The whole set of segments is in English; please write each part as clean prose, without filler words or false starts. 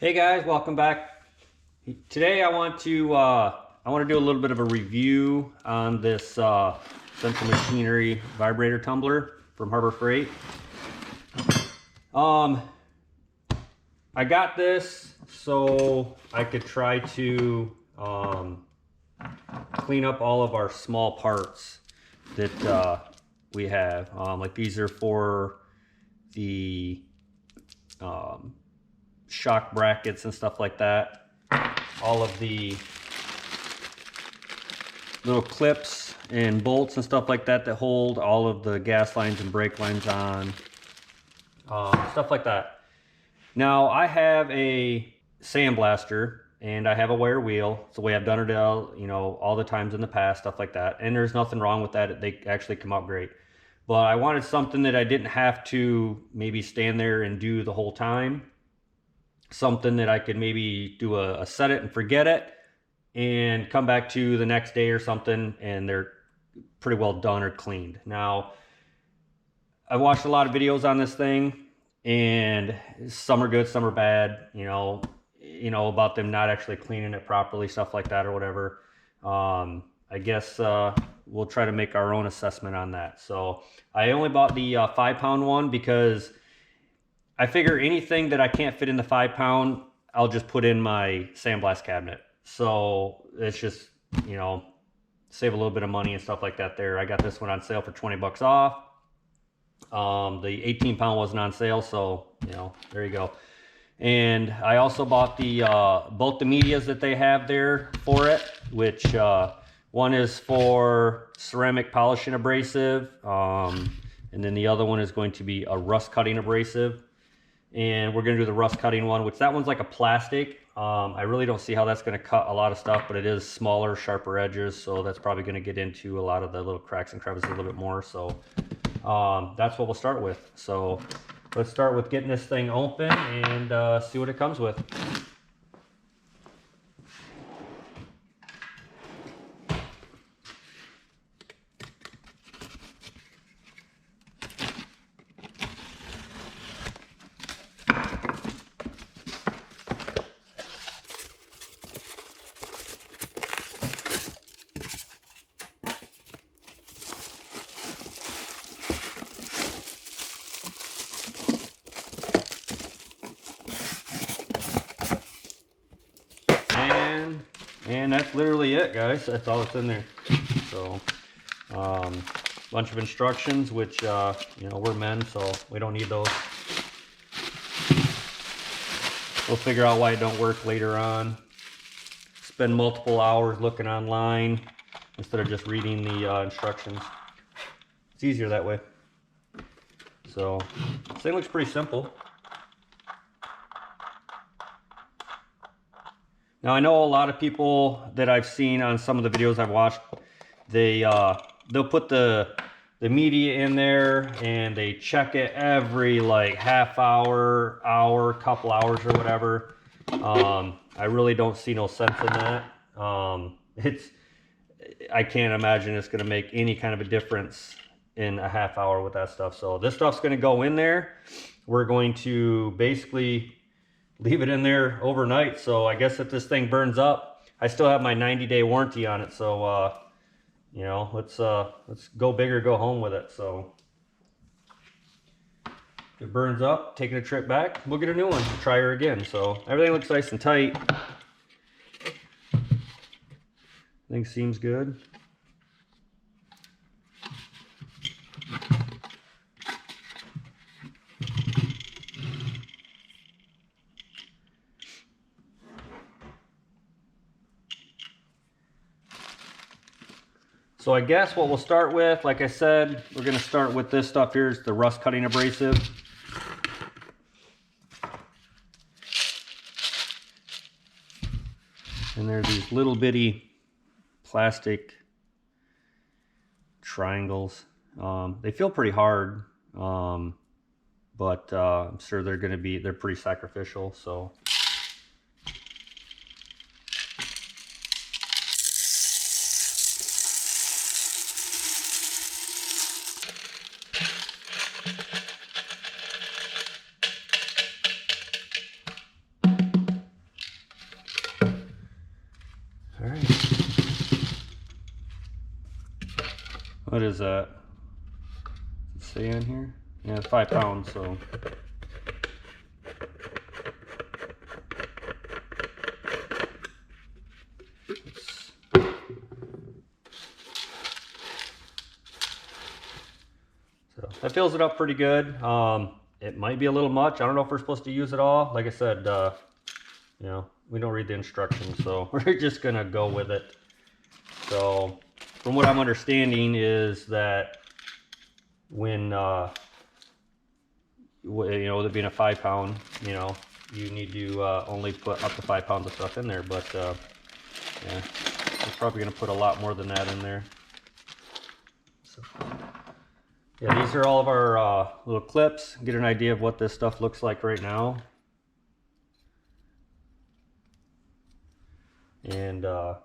Hey guys, welcome back. Today I want to do a little bit of a review on this Central Machinery vibrator tumbler from Harbor Freight. I got this so I could try to clean up all of our small parts that we have. Like these are for the shock brackets and stuff like that. All of the little clips and bolts and stuff like that that hold all of the gas lines and brake lines on, stuff like that. Now I have a sandblaster and I have a wire wheel. It's the way I've done it all the times in the past, stuff like that. And there's nothing wrong with that. They actually come out great. But I wanted something that I didn't have to maybe stand there and do the whole time. Something that I could maybe do a set it and forget it and come back to the next day or something and they're pretty well done or cleaned. Now, I've watched a lot of videos on this thing and some are good, some are bad, about them not actually cleaning it properly, stuff like that or whatever. I guess we'll try to make our own assessment on that. So I only bought the 5-pound one because I figure anything that I can't fit in the 5-pound, I'll just put in my sandblast cabinet. So it's just, save a little bit of money and stuff like that there. I got this one on sale for 20 bucks off. The 18-pound wasn't on sale, so, there you go. And I also bought the both the medias that they have there for it, which one is for ceramic polishing abrasive, and then the other one is going to be a rust cutting abrasive. And we're going to do the rust cutting one, which that one's like a plastic. I really don't see how that's going to cut a lot of stuff, but it is smaller, sharper edges, so that's probably going to get into a lot of the little cracks and crevices a little bit more. So that's what we'll start with. So let's start with getting this thing open and see what it comes with. And that's literally it, guys. That's all that's in there. So, bunch of instructions, which, we're men, so we don't need those. We'll figure out why it don't work later on. Spend multiple hours looking online instead of just reading the instructions. It's easier that way. So, this thing looks pretty simple. Now I know a lot of people that I've seen on some of the videos I've watched, they'll put the media in there and they check it every like half hour, couple hours or whatever. I really don't see no sense in that. I can't imagine it's going to make any kind of a difference in a half hour with that stuff. So this stuff's going to go in there. We're going to basically leave it in there overnight. So I guess if this thing burns up, I still have my 90-day warranty on it. So, let's go big or go home with it. So if it burns up, taking a trip back, we'll get a new one, try her again. So everything looks nice and tight. Thing seems good. So I guess what we'll start with, like I said, we're going to start with this stuff here, is the rust cutting abrasive. And there's these little bitty plastic triangles. They feel pretty hard, but I'm sure they're pretty sacrificial. So What is that? Does it say on here? Yeah, it's 5 pounds, so. So that fills it up pretty good. It might be a little much. I don't know if we're supposed to use it all. Like I said, you know, we don't read the instructions, so we're just gonna go with it. So from what I'm understanding is that when, you know, with it being a 5 pound, you know, you need to only put up to 5 pounds of stuff in there, but yeah, we're probably gonna put a lot more than that in there. So, yeah, these are all of our little clips. Get an idea of what this stuff looks like right now. And now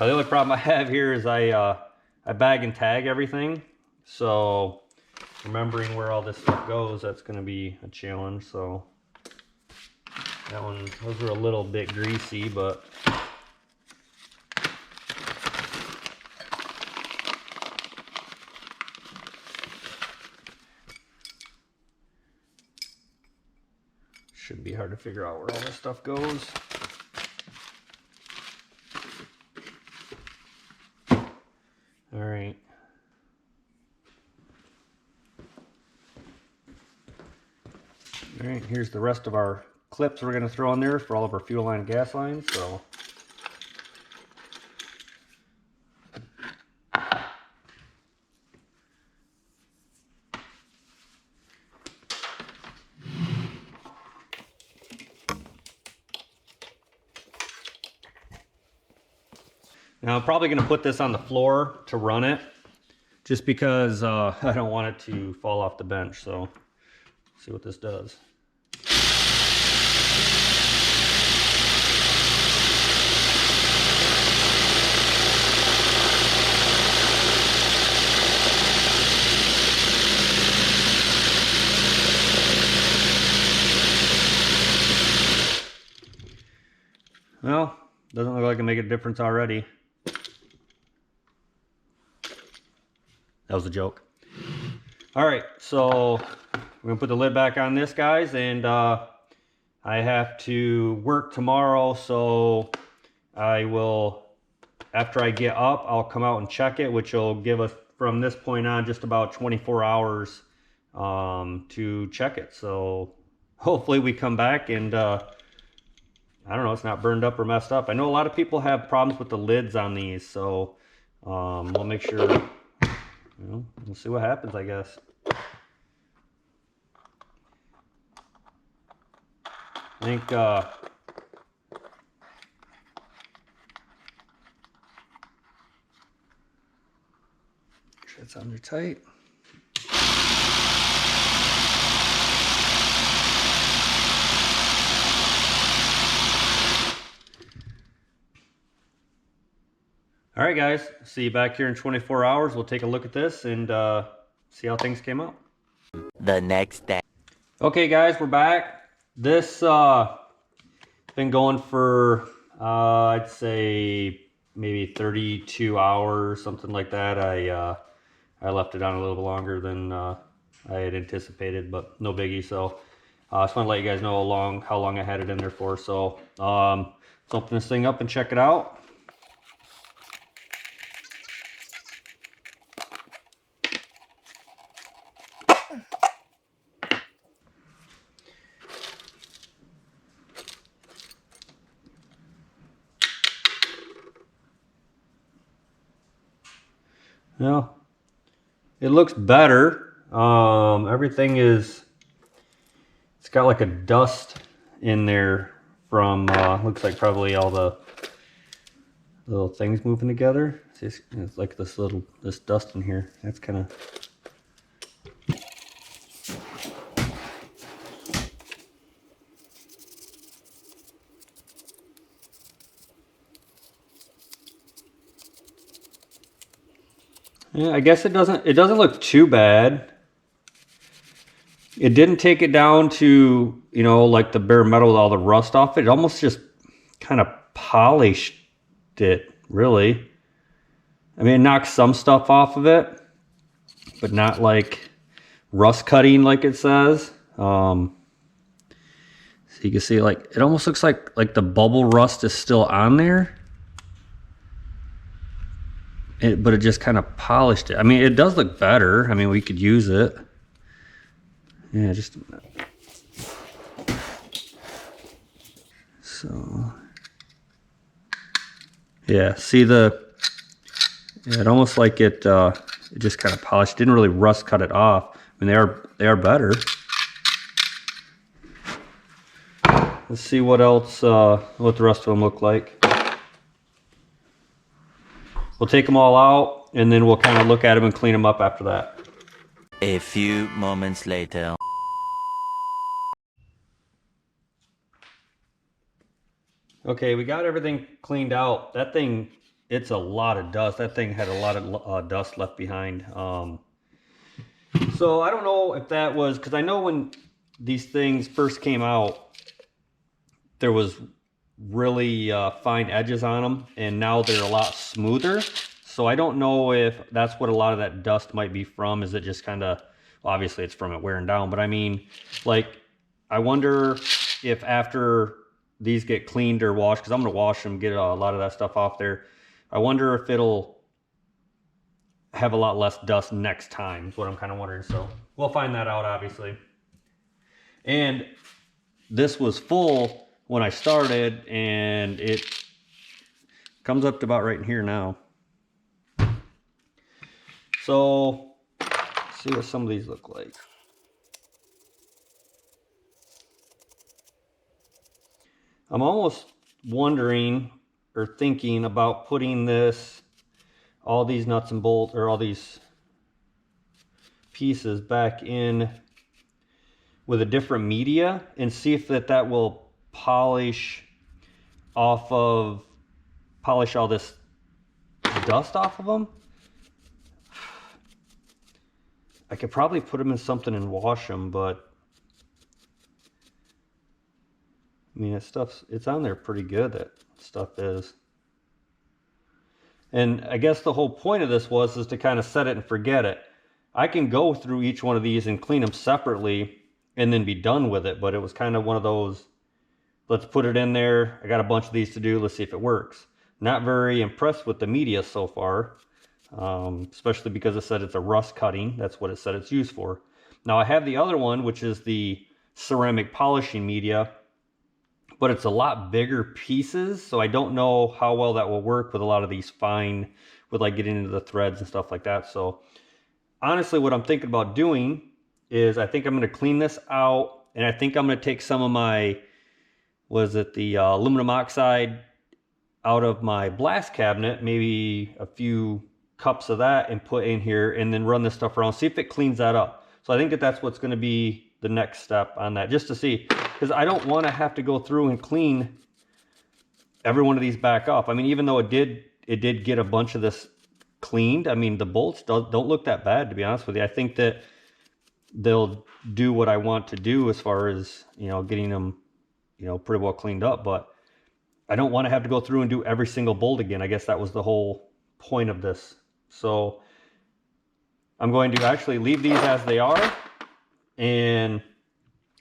the only problem I have here is I bag and tag everything, so remembering where all this stuff goes, that's going to be a challenge. So that one, those are a little bit greasy, but shouldn't be hard to figure out where all this stuff goes. All right. All right, here's the rest of our clips we're going to throw in there for all of our fuel line and gas lines. So now I'm probably going to put this on the floor to run it, just because I don't want it to fall off the bench. So let's see what this does. Well, doesn't look like it make a difference already. That was a joke. All right, so we're gonna put the lid back on this, guys, and I have to work tomorrow, so I will, after I get up, I'll come out and check it, which will give us from this point on just about 24 hours to check it. So hopefully we come back and I don't know, it's not burned up or messed up. I know a lot of people have problems with the lids on these, so we'll make sure, you know, we'll see what happens, I guess. I think it's under tight. All right, guys, see you back here in 24 hours. We'll take a look at this and see how things came out. The next day. Okay, guys, we're back. This been going for I'd say maybe 32 hours, something like that. I left it on a little bit longer than I had anticipated, but no biggie. So I just want to let you guys know how long I had it in there for. So let's open this thing up and check it out. Well, it looks better. Everything is, it's got like a dust in there from, looks like probably all the little things moving together. It's like this dust in here. That's kind of, yeah, I guess it doesn't look too bad. It didn't take it down to, you know, like the bare metal with all the rust off it. It almost just kind of polished it, really. I mean, it knocked some stuff off of it, but not like rust cutting like it says. So you can see, like, it almost looks like the bubble rust is still on there. But it just kind of polished it. I mean, it does look better. I mean, we could use it. Yeah, just a minute. So, yeah, see yeah, it almost like it just kind of polished. Didn't really rust cut it off. I mean, they are better. Let's see what else, what the rest of them look like. We'll take them all out, and then we'll kind of look at them and clean them up after that. A few moments later. Okay, we got everything cleaned out. That thing, it's a lot of dust. That thing had a lot of dust left behind. So I don't know if that was, because I know when these things first came out, there was really fine edges on them, and now they're a lot smoother. So I don't know if that's what a lot of that dust might be from. Is it just kind of, obviously it's from it wearing down, but I mean, like, I wonder if after these get cleaned or washed, because I'm going to wash them, get a lot of that stuff off there, I wonder if it'll have a lot less dust next time, is what I'm kind of wondering. So we'll find that out, obviously. And this was full when I started, and it comes up to about right in here now. So let's see what some of these look like. I'm almost wondering or thinking about putting this, all these nuts and bolts, or all these pieces back in with a different media and see if that will polish all this dust off of them. I could probably put them in something and wash them, but I mean, it's on there pretty good, that stuff is. And I guess the whole point of this is to kind of set it and forget it. I can go through each one of these and clean them separately and then be done with it, but it was kind of one of those, let's put it in there. I got a bunch of these to do. Let's see if it works. Not very impressed with the media so far, especially because it said it's a rust cutting. That's what it said it's used for. Now I have the other one, which is the ceramic polishing media, but it's a lot bigger pieces, so I don't know how well that will work with a lot of these fine, with like getting into the threads and stuff like that. So honestly, what I'm thinking about doing is I think I'm going to clean this out, and I think I'm going to take some of my, the aluminum oxide out of my blast cabinet, maybe a few cups of that, and put in here, and then run this stuff around, see if it cleans that up. So I think that's what's going to be the next step on that, just to see, because I don't want to have to go through and clean every one of these back off. I mean, even though it did get a bunch of this cleaned, I mean, the bolts don't look that bad, to be honest with you. I think that they'll do what I want to do as far as, you know, getting them, you know, pretty well cleaned up, but I don't want to have to go through and do every single bolt again. I guess that was the whole point of this. So I'm going to actually leave these as they are, and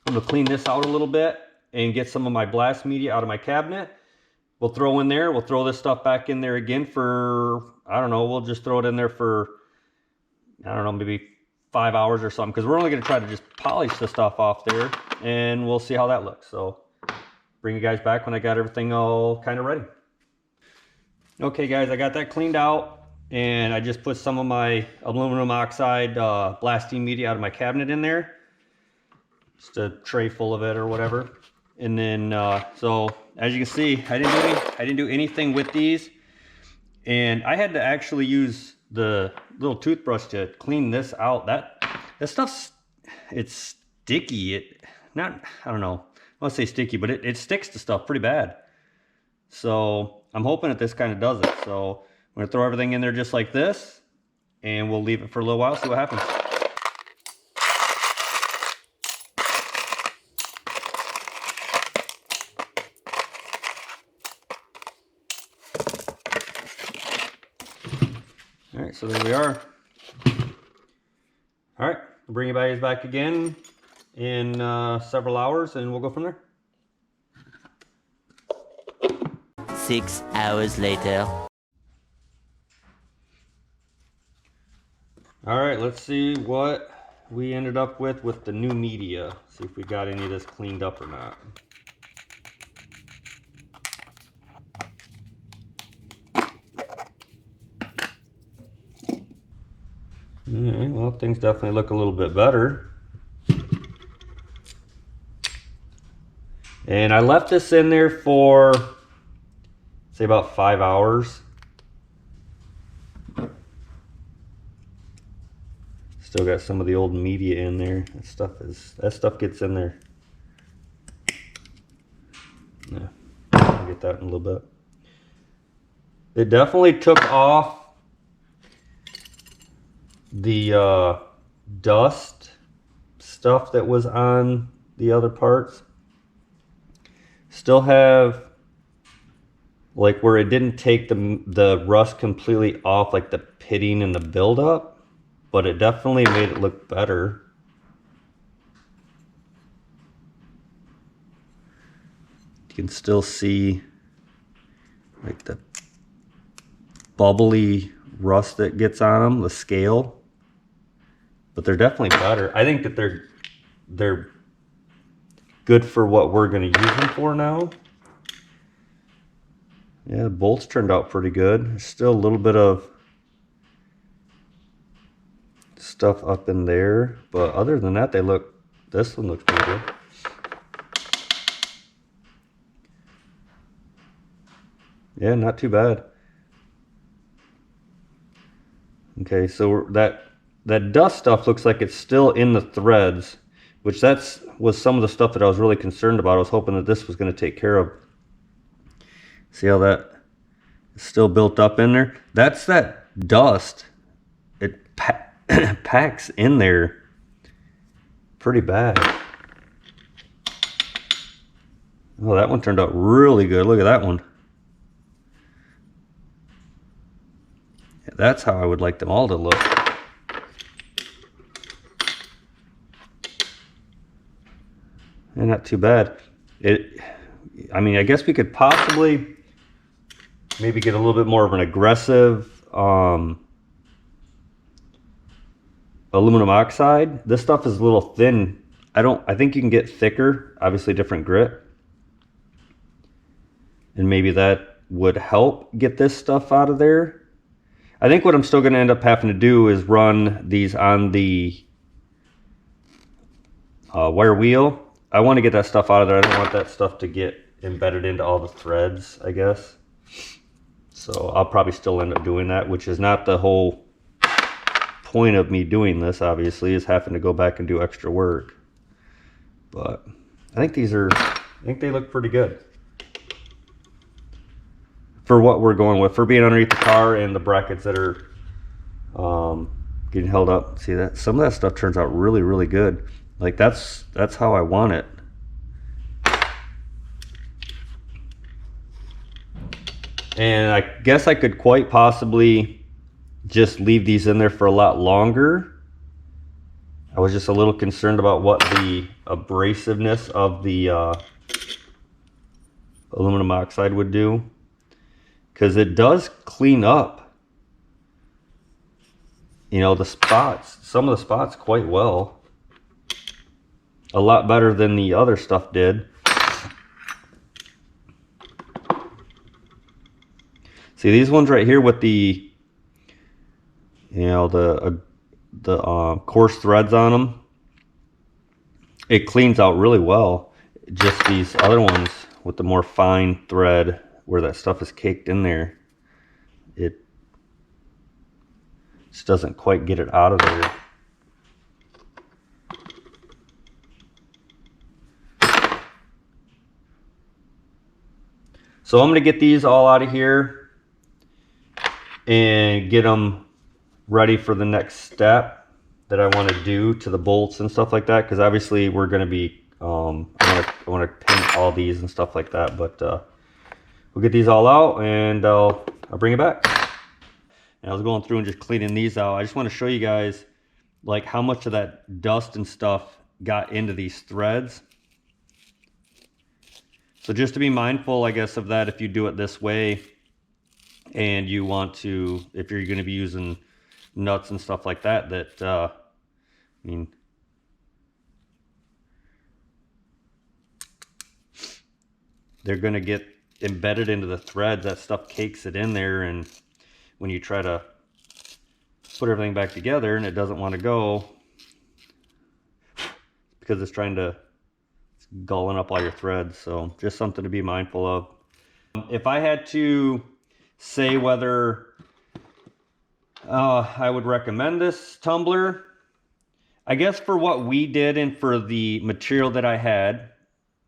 I'm going to clean this out a little bit and get some of my blast media out of my cabinet. We'll throw in there, we'll throw this stuff back in there again for, I don't know, we'll just throw it in there for, I don't know, maybe 5 hours or something, because we're only going to try to just polish the stuff off there, and we'll see how that looks. So bring you guys back when I got everything all kind of ready. Okay guys, I got that cleaned out, and I just put some of my aluminum oxide blasting media out of my cabinet in there. Just a tray full of it or whatever. And then, so as you can see, I didn't do anything with these. And I had to actually use the little toothbrush to clean this out. That stuff's, it's sticky. I don't know, I want to say sticky, but it sticks to stuff pretty bad. So I'm hoping that this kind of does it. So I'm going to throw everything in there just like this, and we'll leave it for a little while, see what happens. so there we are. All right, I'll bring you guys back again in several hours and we'll go from there. 6 hours later. All right, let's see what we ended up with the new media. See if we got any of this cleaned up or not. All right, well, things definitely look a little bit better. And I left this in there for, say, about 5 hours. Still got some of the old media in there. That stuff gets in there. Yeah, I'll get that in a little bit. It definitely took off the dust stuff that was on the other parts. Still have, like, where it didn't take the rust completely off, like the pitting and the buildup, but it definitely made it look better. You can still see like the bubbly rust that gets on them, the scale, but they're definitely better. I think that they're good for what we're going to use them for now. Yeah, the bolts turned out pretty good. There's still a little bit of stuff up in there, but other than that, this one looks pretty good. Yeah, not too bad. Okay, so that dust stuff looks like it's still in the threads, which was some of the stuff that I was really concerned about. I was hoping that this was going to take care of. See how that is still built up in there? That's that dust. It packs in there pretty bad. Oh, that one turned out really good. Look at that one. Yeah, that's how I would like them all to look. And not too bad. I mean, I guess we could possibly maybe get a little bit more of an aggressive aluminum oxide. This stuff is a little thin. I think you can get thicker, obviously different grit. And maybe that would help get this stuff out of there. I think what I'm still going to end up having to do is run these on the wire wheel. I want to get that stuff out of there. I don't want that stuff to get embedded into all the threads, I guess. So I'll probably still end up doing that, which is not the whole point of me doing this, obviously, is having to go back and do extra work. But I think they look pretty good for what we're going with, for being underneath the car and the brackets that are getting held up. See that some of that stuff turns out really, really good. Like that's how I want it. And I guess I could quite possibly just leave these in there for a lot longer. I was just a little concerned about what the abrasiveness of the aluminum oxide would do, because it does clean up, you know, some of the spots quite well. A lot better than the other stuff did. See these ones right here with the, you know, the coarse threads on them. It cleans out really well. Just these other ones with the more fine thread where that stuff is caked in there, it just doesn't quite get it out of there. So I'm going to get these all out of here and get them ready for the next step that I want to do to the bolts and stuff like that, because obviously we're going to be I want to paint all these and stuff like that, but we'll get these all out and I'll bring it back. And I was going through and just cleaning these out. I just want to show you guys like how much of that dust and stuff got into these threads. So just to be mindful, I guess, of that if you do it this way and you want to, if you're going to be using nuts and stuff like that, I mean, they're going to get embedded into the threads. That stuff cakes it in there, and when you try to put everything back together and it doesn't want to go because it's gulling up all your threads. So just something to be mindful of. If I had to say whether I would recommend this tumbler, I guess for what we did and for the material that I had,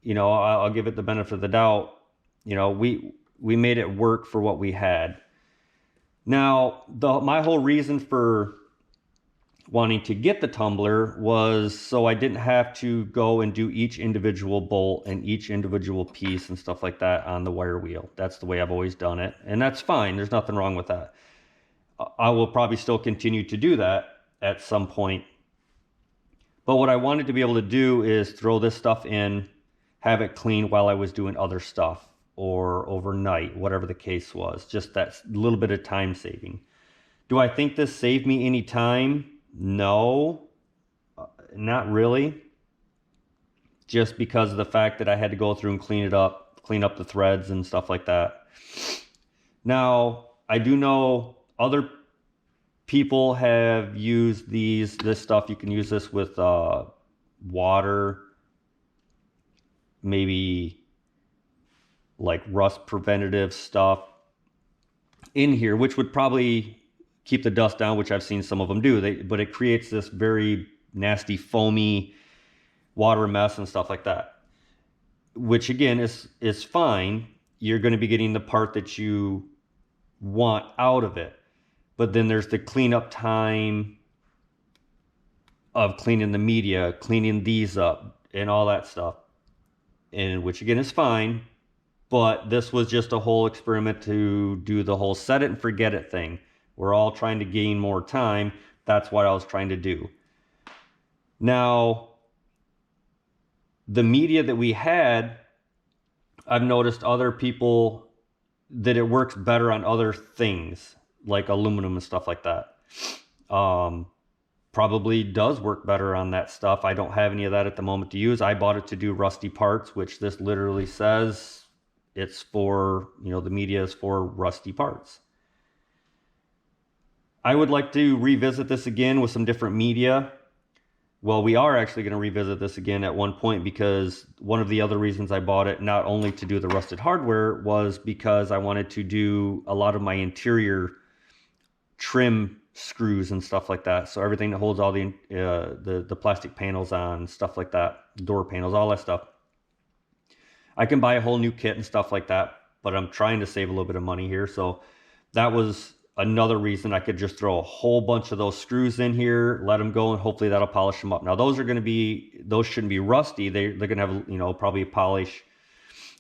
you know, I'll give it the benefit of the doubt. You know, we made it work for what we had. Now, my whole reason for wanting to get the tumbler was so I didn't have to go and do each individual bolt and each individual piece and stuff like that on the wire wheel. That's the way I've always done it, and that's fine. There's nothing wrong with that. I will probably still continue to do that at some point. But what I wanted to be able to do is throw this stuff in, have it clean while I was doing other stuff or overnight, whatever the case was. Just that little bit of time saving. Do I think this saved me any time? No, not really. Just because of the fact that I had to go through and clean up the threads and stuff like that. Now, I do know other people have used this stuff. You can use this with water, maybe like rust preventative stuff in here, which would probably keep the dust down, which I've seen some of them do. But it creates this very nasty foamy water mess and stuff like that, which again is fine. You're going to be getting the part that you want out of it. But then there's the cleanup time of cleaning the media, cleaning these up, and all that stuff. And which again is fine. But this was just a whole experiment to do the whole set it and forget it thing. We're all trying to gain more time. That's what I was trying to do. Now, the media that we had, I've noticed other people that it works better on other things, like aluminum and stuff like that. Probably does work better on that stuff. I don't have any of that at the moment to use. I bought it to do rusty parts, which this literally says it's for, you know, the media is for rusty parts. I would like to revisit this again with some different media. Well, we are actually going to revisit this again at one point, because one of the other reasons I bought it, not only to do the rusted hardware, was because I wanted to do a lot of my interior trim screws and stuff like that. So everything that holds all the plastic panels on, stuff like that, door panels, all that stuff. I can buy a whole new kit and stuff like that, but I'm trying to save a little bit of money here. So that was another reason I could just throw a whole bunch of those screws in here, let them go, and hopefully that'll polish them up. Now those shouldn't be rusty. They're going to have, you know, probably a polish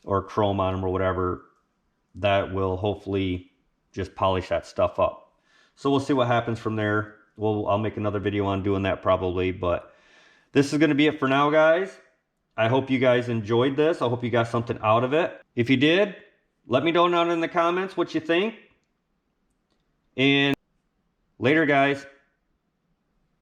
or chrome on them or whatever that will hopefully just polish that stuff up. So we'll see what happens from there. I'll make another video on doing that probably, but this is going to be it for now, guys. I hope you guys enjoyed this. I hope you got something out of it. If you did, let me know down in the comments what you think. And later, guys.